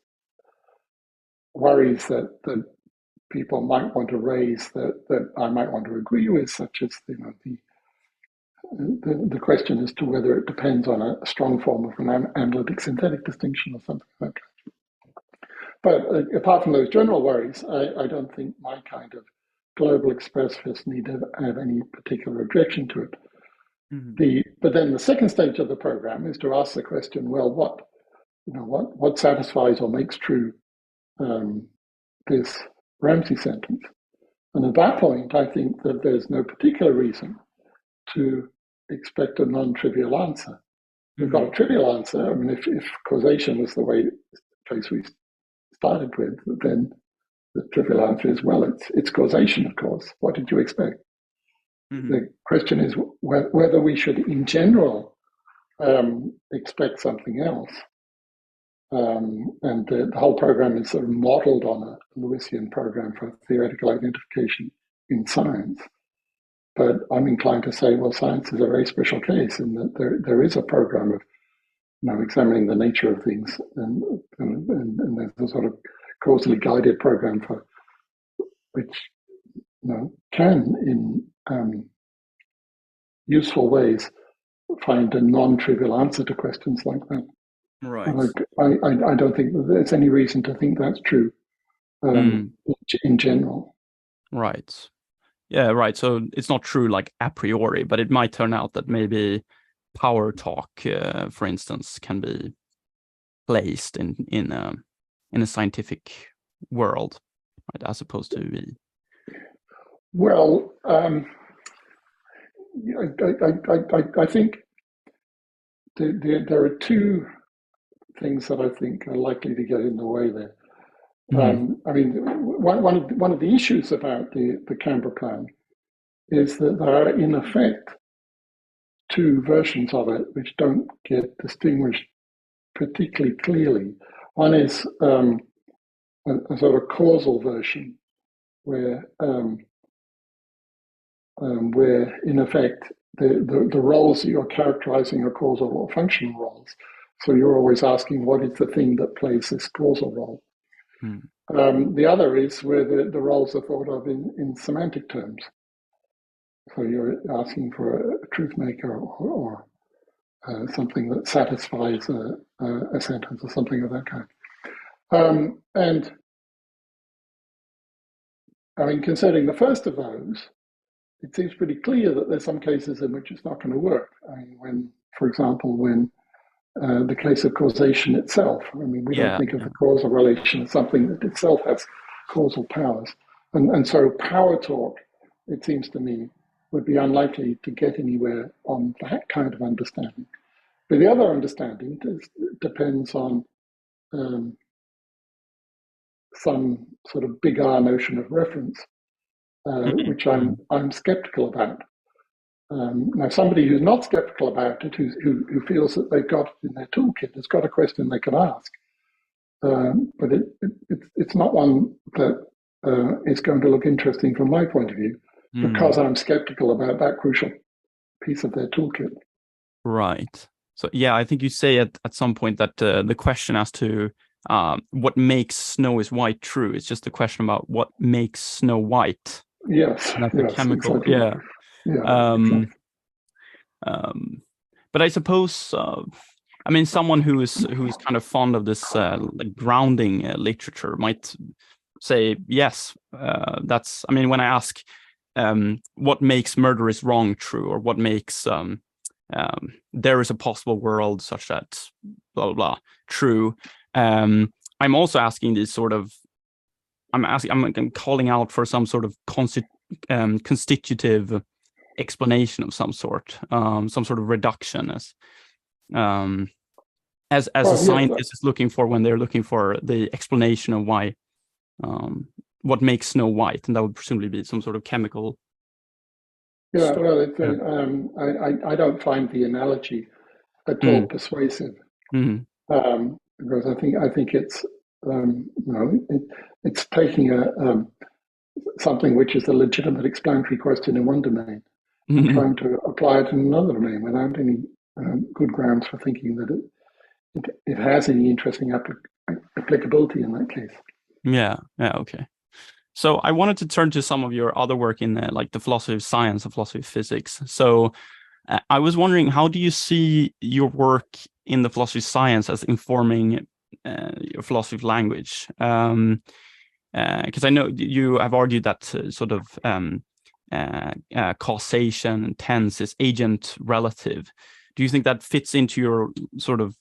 worries that people might want to raise that I might want to agree with, such as the question as to whether it depends on a strong form of an analytic synthetic distinction or something like that. But apart from those general worries, I don't think my kind of global expressivists need to have any particular objection to it. But then the second stage of the program is to ask the question: well, what satisfies or makes true this Ramsey sentence? And at that point, I think that there's no particular reason to expect a non-trivial answer. We've got a trivial answer. I mean, if causation was the place we started with, then the trivial answer is, well, it's causation, of course. What did you expect? The question is whether we should, in general, expect something else. And the whole program is sort of modeled on a Lewisian program for theoretical identification in science. But I'm inclined to say, well, science is a very special case in that there is a program of examining the nature of things, and there's a sort of causally guided program for which can, in useful ways, find a non-trivial answer to questions like that. Right. I don't think that there's any reason to think that's true in general. Right. Yeah, right. So it's not true like a priori, but it might turn out that maybe power talk, for instance, can be placed in a scientific world, right, as opposed to the. Well, I think there are two things that I think are likely to get in the way there. I mean, one of the issues about the Canberra Plan is that there are, in effect, two versions of it which don't get distinguished particularly clearly. One is a sort of causal version, where in effect the roles that you're characterizing are causal or functional roles. So you're always asking, what is the thing that plays this causal role? The other is where the roles are thought of in semantic terms. So you're asking for a truth maker or something that satisfies a sentence or something of that kind. And I mean, considering the first of those, it seems pretty clear that there's some cases in which it's not going to work. I mean, for example, when the case of causation itself. I mean, we don't think of the causal relation as something that itself has causal powers. And so power talk, it seems to me, would be unlikely to get anywhere on that kind of understanding. But the other understanding depends on some sort of big R notion of reference, which I'm skeptical about. Now, somebody who's not skeptical about it, who feels that they've got it in their toolkit, has got a question they can ask, but it's not one that is going to look interesting from my point of view, because I'm skeptical about that crucial piece of their toolkit. Right. So yeah, I think you say at some point that the question as to what makes Snow is White true. It's just a question about what makes Snow white. Yes, That's the yes, chemical. exactly. Yeah. Yeah, exactly. But I suppose, I mean, someone who is kind of fond of this like grounding literature might say, yes, that's. I mean, when I ask what makes Murder is Wrong true, or what makes there is a possible world such that blah blah blah true, I'm also asking these sort of. I'm calling out for some sort of constitutive explanation of some sort of reduction as a scientist is looking for when they're looking for the explanation of why what makes Snow white, and that would presumably be some sort of chemical. Yeah, well, I don't find the analogy at all persuasive, because I think it's it's taking something which is a legitimate explanatory question in one domain and trying to apply it in another domain without any good grounds for thinking that it has any interesting applicability in that case. Yeah, okay. So I wanted to turn to some of your other work in like the philosophy of science and philosophy of physics. So I was wondering, how do you see your work in the philosophy of science as informing your philosophy of language? Because I know you have argued that sort of causation and tense is agent relative. Do you think that fits into your sort of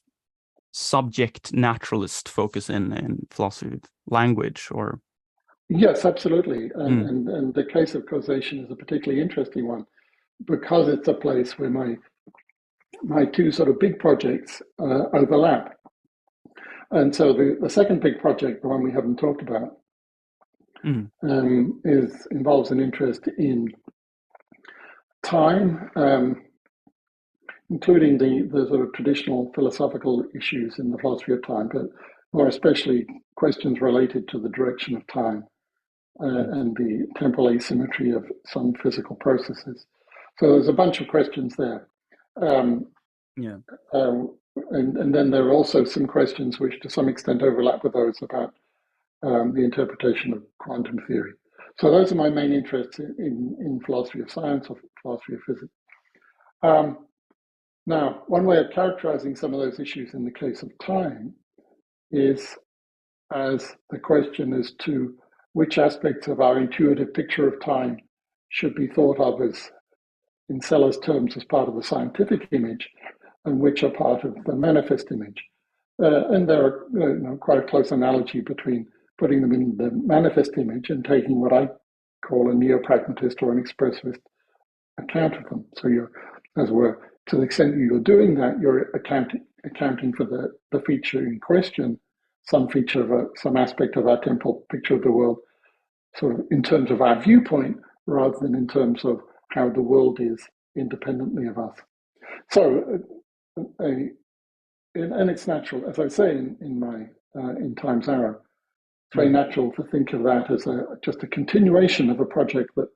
subject naturalist focus in philosophy of language, or? Yes, absolutely. And the case of causation is a particularly interesting one, because it's a place where my two sort of big projects overlap. And so the second big project, the one we haven't talked about, involves an interest in time, including the sort of traditional philosophical issues in the philosophy of time, but more especially questions related to the direction of time and the temporal asymmetry of some physical processes. So there's a bunch of questions there. And then there are also some questions which to some extent overlap with those about the interpretation of quantum theory. So those are my main interests in philosophy of science or philosophy of physics. Now, one way of characterizing some of those issues in the case of time is as the question as to which aspects of our intuitive picture of time should be thought of as, in Sellers' terms, as part of the scientific image, and which are part of the manifest image. And there are quite a close analogy between putting them in the manifest image and taking what I call a neo-pragmatist or an expressivist account of them. So you're, as it were, to the extent that you're doing that, you're accounting for the feature in question, some feature of some aspect of our temporal picture of the world, sort of in terms of our viewpoint, rather than in terms of how the world is independently of us. So, and it's natural, as I say in my in Time's Arrow, it's very natural to think of that as just a continuation of a project that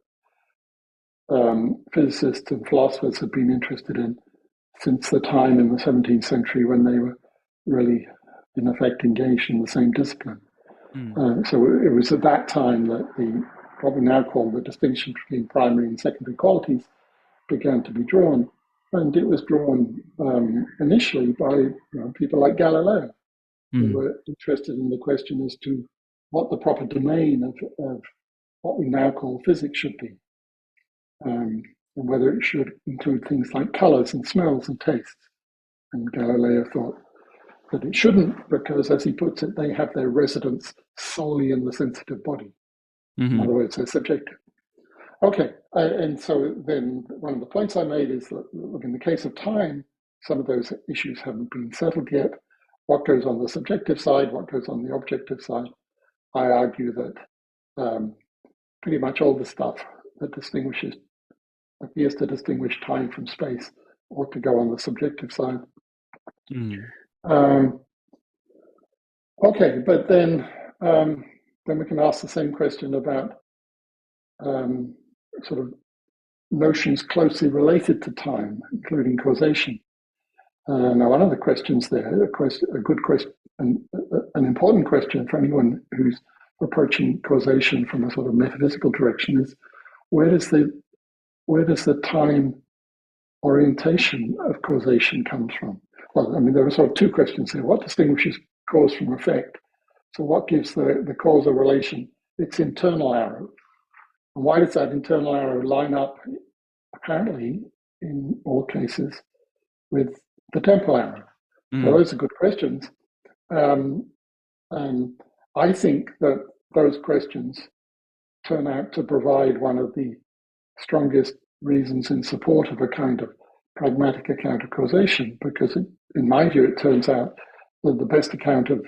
physicists and philosophers have been interested in since the time in the 17th century when they were really, in effect, engaged in the same discipline. So it was at that time that what we now call the distinction between primary and secondary qualities began to be drawn. And it was drawn initially by people like Galileo, who were interested in the question as to what the proper domain of what we now call physics should be, and whether it should include things like colors and smells and tastes. And Galileo thought that it shouldn't, because, as he puts it, they have their residence solely in the sensitive body. In other words, they're subjective. Okay, and so then one of the points I made is that, look, in the case of time, some of those issues haven't been settled yet. what goes on the subjective side, what goes on the objective side. I argue that pretty much all the stuff that appears to distinguish time from space ought to go on the subjective side. Okay, but then we can ask the same question about sort of notions closely related to time, including causation. Now, one of the questions there, a good question, an important question for anyone who's approaching causation from a sort of metaphysical direction is, where does the time orientation of causation comes from? Well, I mean, there are sort of two questions here. What distinguishes cause from effect? So what gives the causal relation its internal arrow? And why does that internal arrow line up, apparently, in all cases, with the temporal arrow? So those are good questions. And I think that those questions turn out to provide one of the strongest reasons in support of a kind of pragmatic account of causation, because in my view, it turns out that the best account of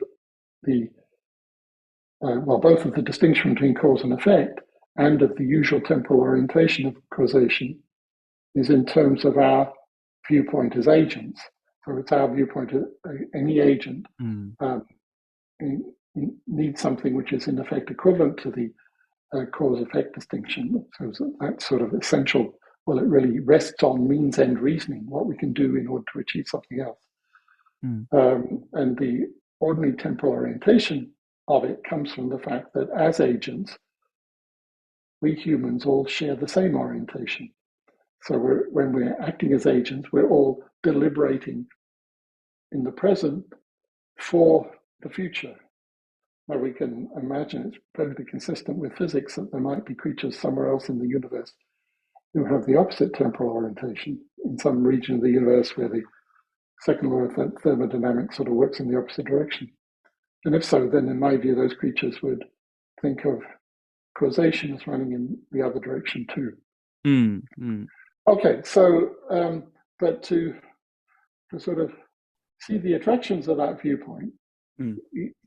both of the distinction between cause and effect and of the usual temporal orientation of causation is in terms of our viewpoint as agents. So it's our viewpoint of any agent needs something which is in effect equivalent to the cause-effect distinction. So that's sort of essential. Well, it really rests on means-end reasoning, what we can do in order to achieve something else. And the ordinary temporal orientation of it comes from the fact that as agents, we humans all share the same orientation. So when we're acting as agents, we're all deliberating in the present for the future. Now we can imagine it's perfectly consistent with physics that there might be creatures somewhere else in the universe who have the opposite temporal orientation, in some region of the universe where the second law of thermodynamics sort of works in the opposite direction. And if so, then in my view, those creatures would think of causation as running in the other direction too. Okay, so but to sort of see the attractions of that viewpoint,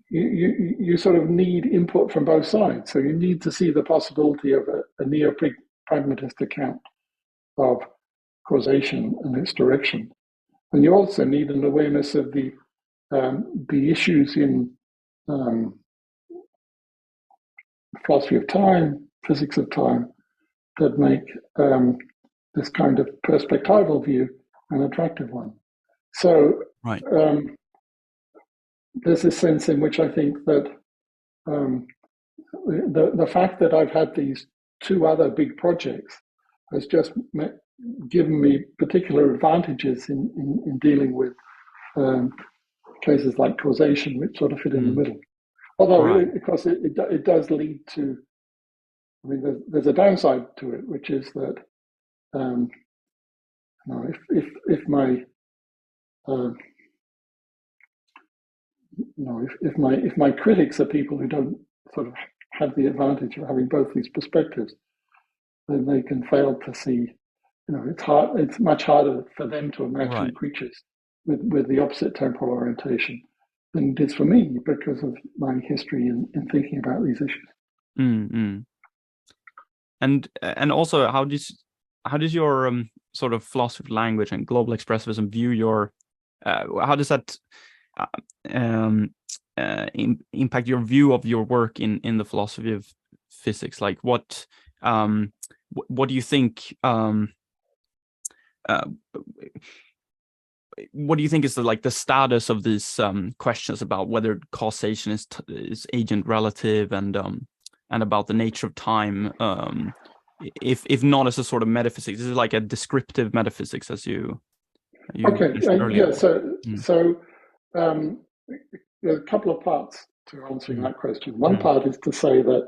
you sort of need input from both sides. So you need to see the possibility of a neo-pragmatist account of causation and its direction. And you also need an awareness of the issues in philosophy of time, physics of time, that make this kind of perspectival view an attractive one. So there's this sense in which I think that the fact that I've had these two other big projects has just given me particular advantages in dealing with cases like causation, which sort of fit in the middle. Although, because it does lead to, I mean, there's a downside to it, which is that if my critics are people who don't sort of have the advantage of having both these perspectives, then they can fail to see. It's much harder for them to imagine creatures with the opposite temporal orientation than it is for me, because of my history in thinking about these issues. And also, how does your sort of philosophy of language and global expressivism view your how does that impact your view of your work in the philosophy of physics? Like what do you think what do you think is the status of these questions about whether causation is agent relative and about the nature of time, if not as a sort of metaphysics? This is like a descriptive metaphysics, as you mentioned earlier. So there are a couple of parts to answering that question. One part is to say that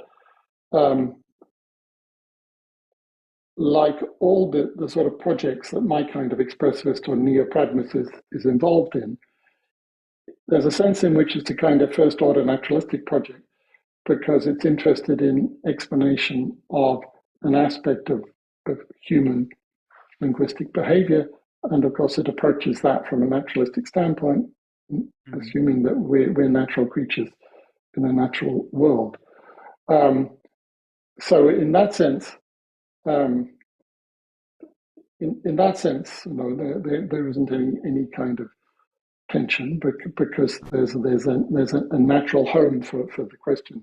like all the sort of projects that my kind of expressivist or neo-pragmatist is involved in, there's a sense in which it's a kind of first-order naturalistic project, because it's interested in explanation of an aspect of human linguistic behavior. And of course, it approaches that from a naturalistic standpoint. assuming that we're natural creatures in a natural world. So in that sense, there isn't any kind of tension, because there's a natural home for the question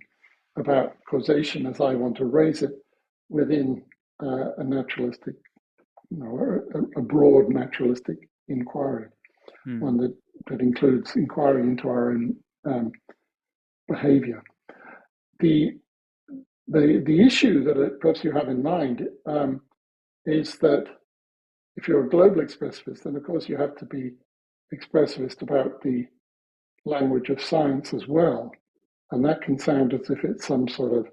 about causation, as I want to raise it, within a naturalistic, a broad naturalistic inquiry, one that includes inquiry into our own behavior. The issue that perhaps you have in mind is that if you're a global expressivist, then of course you have to be expressivist about the language of science as well. And that can sound as if it's some sort of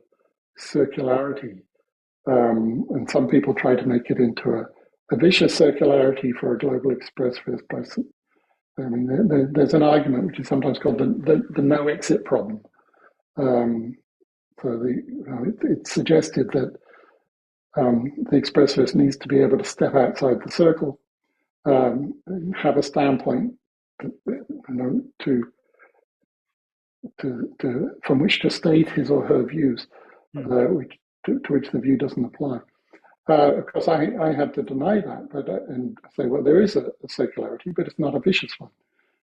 circularity. And some people try to make it into a vicious circularity for a global expressivist. There's an argument which is sometimes called the no exit problem. It's suggested that the expressivist needs to be able to step outside the circle, have a standpoint, from which to state his or her views, to which the view doesn't apply. Of course, I had to deny that, and say, well, there is a circularity, but it's not a vicious one,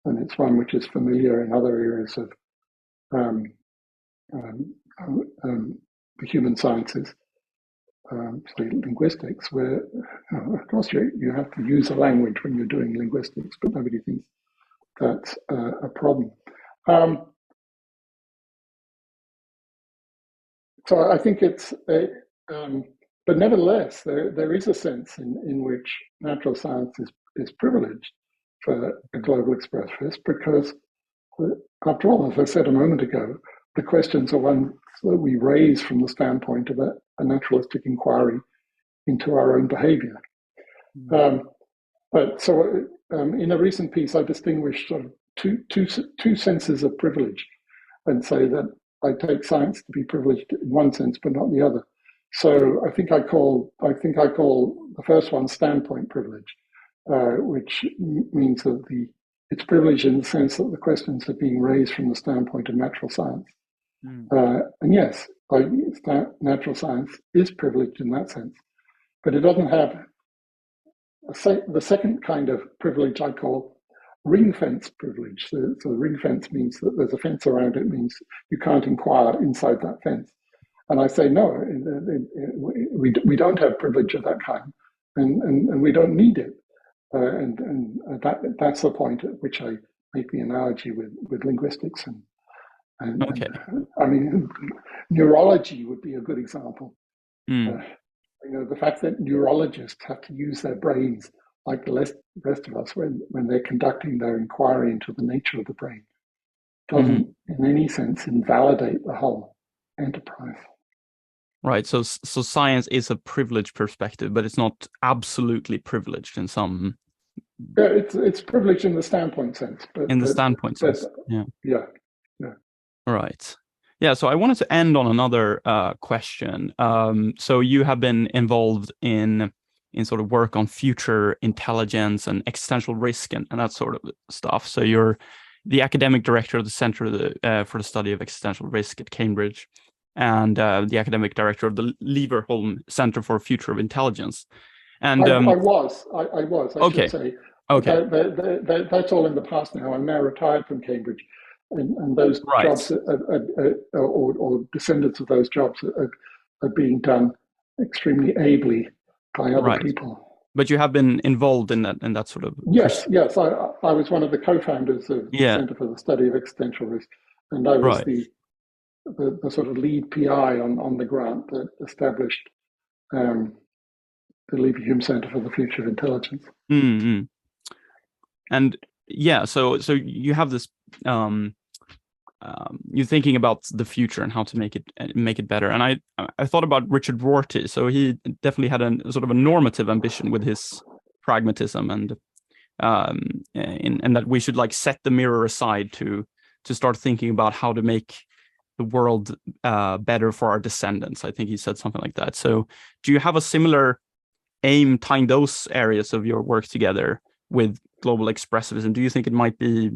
and it's one which is familiar in other areas of the human sciences, say linguistics, where of course you have to use a language when you're doing linguistics, but nobody thinks that's a problem. So I think it's, but nevertheless, there is a sense in which natural science is privileged for a global expressivist, because after all, as I said a moment ago, the questions are ones that we raise from the standpoint of a naturalistic inquiry into our own behavior. But so in a recent piece, I distinguished sort of two senses of privilege, and say that I take science to be privileged in one sense, but not the other. So I think I call the first one standpoint privilege, which means that it's privilege in the sense that the questions are being raised from the standpoint of natural science. And yes, natural science is privileged in that sense, but it doesn't have the second kind of privilege I call ring fence privilege. So the ring fence means that there's a fence around it, means you can't inquire inside that fence. And I say, no, we don't have privilege of that kind, and we don't need it. And that's the point at which I make the analogy with linguistics. And I mean, neurology would be a good example. The fact that neurologists have to use their brains like the rest of us when they're conducting their inquiry into the nature of the brain doesn't in any sense invalidate the whole enterprise. Right. So science is a privileged perspective, but it's not absolutely privileged in some. Yeah, it's privileged in the standpoint sense. But in the standpoint sense. Yeah. Right. Yeah. So I wanted to end on another question. So you have been involved in sort of work on future intelligence and existential risk and that sort of stuff. So you're the academic director of the Center for the Study of Existential Risk at Cambridge, and the academic director of the Leverhulme Center for Future of Intelligence. And I was. I should say. Okay. That's all in the past now. I'm now retired from Cambridge, and those jobs or descendants of those jobs are being done extremely ably by other people. But you have been involved in that sort of. Yes. I was one of the co-founders of the Center for the Study of Existential Risk, and I was the sort of lead PI on the grant that established the Leverhulme Center for the Future of Intelligence. And so you have this. You're thinking about the future and how to make it better. And I thought about Richard Rorty. So he definitely had a sort of a normative ambition with his pragmatism, and that we should like set the mirror aside to start thinking about how to make the world better for our descendants. I think he said something like that. So do you have a similar aim tying those areas of your work together with global expressivism? Do you think it might be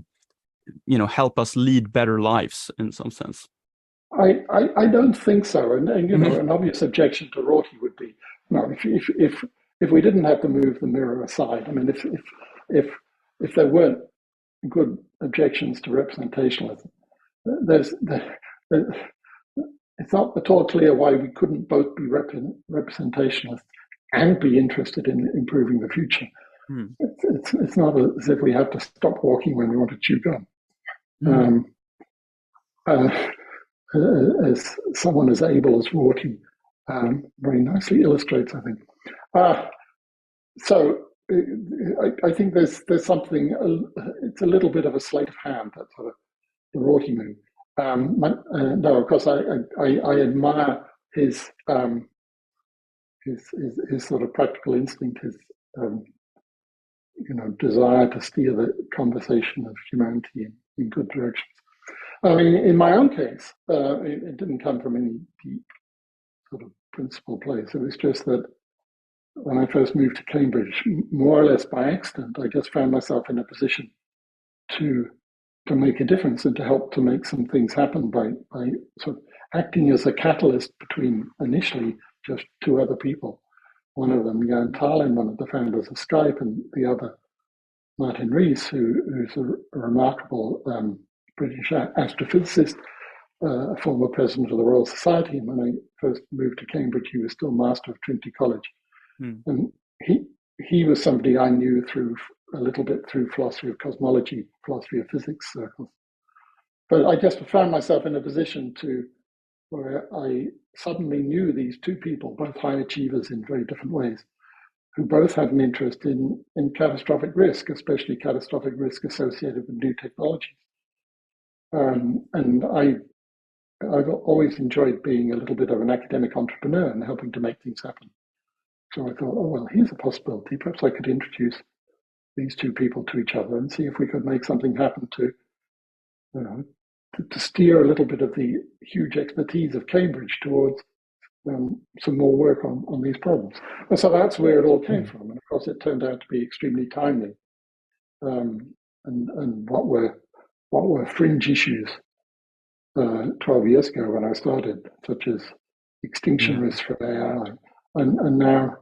help us lead better lives in some sense. I don't think so. And Hmm. an obvious objection to Rorty would be, no, if we didn't have to move the mirror aside, I mean, if if there weren't good objections to representationalism, there's it's not at all clear why we couldn't both be representationalists and be interested in improving the future. Hmm. It's not as if we have to stop walking when we want to chew gum. Hmm. Uh, as someone as able as Rorty very nicely illustrates, I think. So I think there's something. It's a little bit of a sleight of hand, that sort of the Rorty move. No, of course, I admire his sort of practical instinct, his um, desire to steer the conversation of humanity in good directions. I mean, in my own case, it didn't come from any deep sort of principal place. It was just that when I first moved to Cambridge, more or less by accident, I just found myself in a position to make a difference and to help to make some things happen by sort of acting as a catalyst between initially just two other people. One of them, Jan Tallinn, one of the founders of Skype, and the other, Martin Rees, who's a remarkable British astrophysicist, a former president of the Royal Society. And when I first moved to Cambridge, he was still master of Trinity College. Hmm. And he was somebody I knew through a little bit through philosophy of cosmology, philosophy of physics circles. But I just found myself in a position where I suddenly knew these two people, both high achievers in very different ways, who both had an interest in catastrophic risk, especially catastrophic risk associated with new technologies. And I've always enjoyed being a little bit of an academic entrepreneur and helping to make things happen. So I thought, oh, well, here's a possibility. Perhaps I could introduce these two people to each other and see if we could make something happen to steer a little bit of the huge expertise of Cambridge towards some more work on these problems. And so that's where it all came from. And of course, it turned out to be extremely timely. And what were fringe issues 12 years ago when I started, such as extinction risks from AI, and now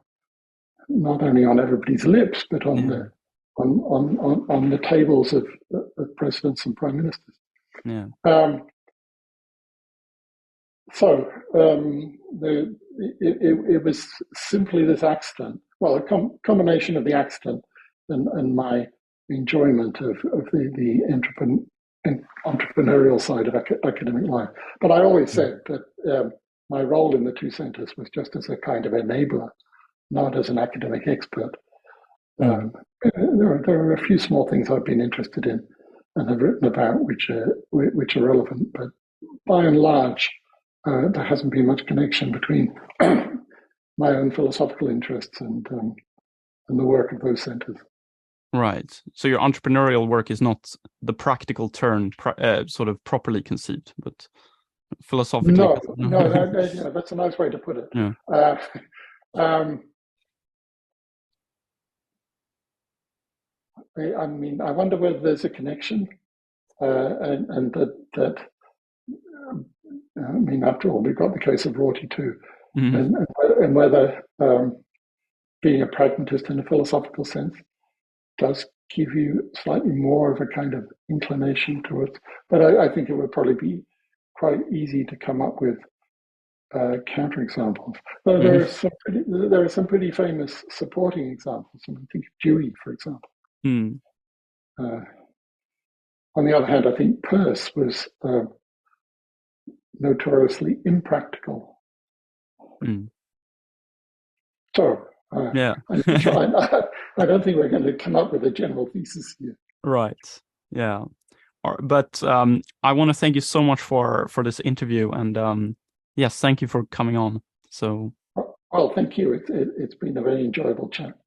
not only on everybody's lips, but on the tables of presidents and prime ministers. Yeah. So it was simply this accident, well, a combination of the accident and my enjoyment of the entrepreneurial side of academic life. But I always said that my role in the two centres was just as a kind of enabler, not as an academic expert. There are a few small things I've been interested in and have written about which are relevant, but by and large, there hasn't been much connection between my own philosophical interests and the work of those centres. Right. So your entrepreneurial work is not the practical term, sort of properly conceived, but philosophically. No, that's a nice way to put it. Yeah. I mean, I wonder whether there's a connection, and that I mean, after all, we've got the case of Rorty too, and whether being a pragmatist in a philosophical sense does give you slightly more of a kind of inclination towards. But I think it would probably be quite easy to come up with counterexamples. There are some pretty famous supporting examples. I mean, think of Dewey, for example. On the other hand, I think Peirce was notoriously impractical. So yeah, I don't think we're going to come up with a general thesis here. Right. Yeah. But I want to thank you so much for this interview, and yes, thank you for coming on. So, well, thank you. It's been a very enjoyable chat.